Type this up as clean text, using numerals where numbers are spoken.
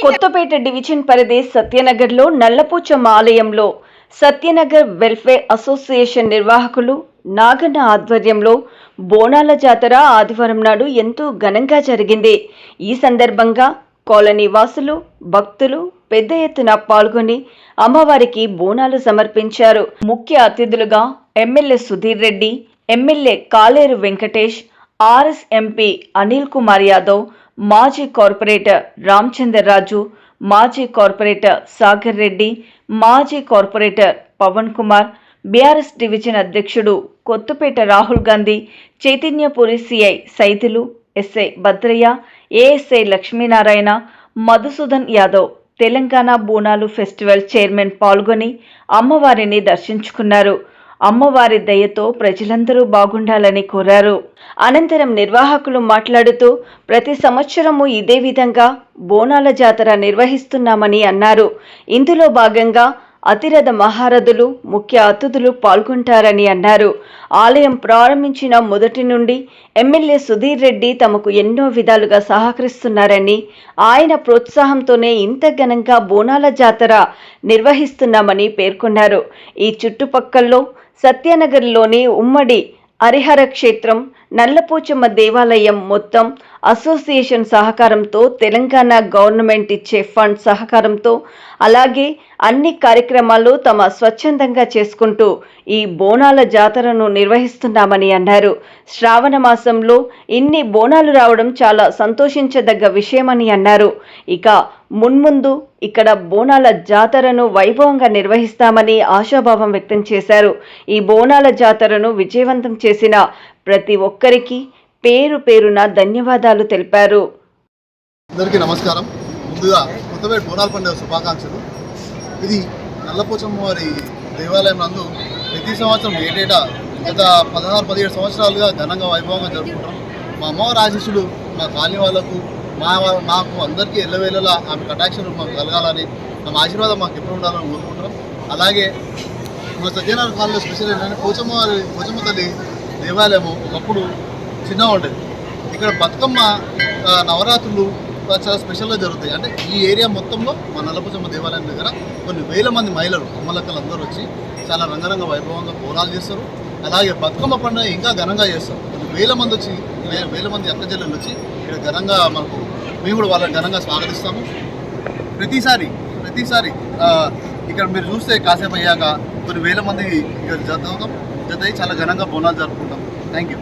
Kothapeta division పరిధి సత్యనగర్లో నల్లపోచమ్మ ఆలయంలో Satyanagar welfare association నిర్వాహకులు నాగన్న ఆధ్వర్యంలో బోనాల జాతర ఆదివారం నాడు ఎంతో ఘనంగా జరిగింది. ఈ సందర్భంగా కాలనీ వాసులు, భక్తులు పెద్ద ఎత్తున పాల్గొని అమ్మవారికి బోనాలు సమర్పించారు. ముఖ్య అతిథులుగా MLA Sudheer Reddy, MLA Kaleru Venkatesh, RS MP Anil Kumar Yadav, మాజీ కార్పొరేటర్ రామచందర్ రాజు, మాజీ కార్పొరేటర్ సాగర్ రెడ్డి, మాజీ corporator Pavan Kumar, BRS division అధ్యక్షుడు Kothapet Rahul Gandhi, Chaitanyapuri CI Saidulu, SI Bhadraiah, ASI Lakshminarayana, Madhusudan Yadav, Telangana Bonalu festival chairman పాల్గొని అమ్మవారిని దర్శించుకున్నారు. అమ్మవారి దయతో ప్రజలందరూ బాగుండాలని కోరారు. అనంతరం నిర్వాహకులు మాట్లాడుతూ ప్రతి సంవత్సరము ఇదే విధంగా బోనాల జాతర నిర్వహిస్తున్నామని అన్నారు. ఇందులో భాగంగా అతిరథ మహారథులు ముఖ్య అతిథులు పాల్గొంటారని అన్నారు. ఆలయం ప్రారంభించిన మొదటి నుండి ఎమ్మెల్యే సుధీర్ రెడ్డి తమకు ఎన్నో విధాలుగా సహకరిస్తున్నారని, ఆయన ప్రోత్సాహంతోనే ఇంత ఘనంగా బోనాల జాతర నిర్వహిస్తున్నామని పేర్కొన్నారు. ఈ చుట్టుపక్కల్లో సత్యనగర్లోని ఉమ్మడి హరిహర క్షేత్రం, నల్లపోచమ్మ దేవాలయం మొత్తం అసోసియేషన్ సహకారంతో, తెలంగాణ గవర్నమెంట్ ఇచ్చే ఫండ్ సహకారంతో, అలాగే అన్ని కార్యక్రమాలు తమ స్వచ్ఛందంగా చేసుకుంటూ ఈ బోనాల జాతరను నిర్వహిస్తున్నామని అన్నారు. శ్రావణ మాసంలో ఇన్ని బోనాలు రావడం చాలా సంతోషించదగ్గ విషయమని అన్నారు. ఇక మున్ముందు ఇక్కడ బోనాల జాతరను వైభవంగా నిర్వహిస్తామని ఆశాభావం వ్యక్తం చేశారు. ఈ బోనాల జాతరను విజయవంతం చేసిన ప్రతి ఒక్కరికి పేరు పేరున ధన్యవాదాలు తెలిపారు. అందరికీ నమస్కారం. ముందుగా కొత్తపేట బోనాల పండుగ శుభాకాంక్షలు. ఇది నల్లపోచమ్మ వారి దేవాలయం నందు ప్రతి సంవత్సరం ఏటేటా గత 16-17 సంవత్సరాలుగా ఘనంగా వైభవంగా జరుపుకుంటాం. మా అమ్మవారి ఆశీస్సులు మా కాలనీ వాళ్ళకు మాకు అందరికీ ఎల్లవేళలా ఆమె కటాక్షలు మాకు కలగాలని, ఆమె ఆశీర్వాదం మాకు ఎప్పుడు ఉండాలని కోరుకుంటున్నాం. అలాగే మా సత్యనారాయణ కాలనీలో స్పెషల్ ఏంటంటే పోచమ్మ తల్లి దేవాలయము ఒకప్పుడు చిన్నగా ఉండేది. ఇక్కడ బతుకమ్మ నవరాత్రులు చాలా స్పెషల్గా జరుగుతాయి. అంటే ఈ ఏరియా మొత్తంలో మా నల్లపోచమ్మ దేవాలయం దగ్గర కొన్ని వేల మంది మహిళలు అమ్మలక్కలు అందరూ వచ్చి చాలా రంగరంగ వైభవంగా బోనాలు చేస్తారు. అలాగే బతుకమ్మ పండుగ ఇంకా ఘనంగా చేస్తారు. కొన్ని వేల మంది వచ్చి వేల మంది అక్క చెల్లెలు వచ్చి ఇక్కడ ఘనంగా మేము కూడా వాళ్ళని ఘనంగా స్వాగతిస్తాము. ప్రతిసారి ఇక్కడ మీరు చూస్తే కాసేపు అయ్యాక కొన్ని వేల మంది ఇక్కడ జత చాలా ఘనంగా బోనాలు జరుపుకుంటాం. Thank you.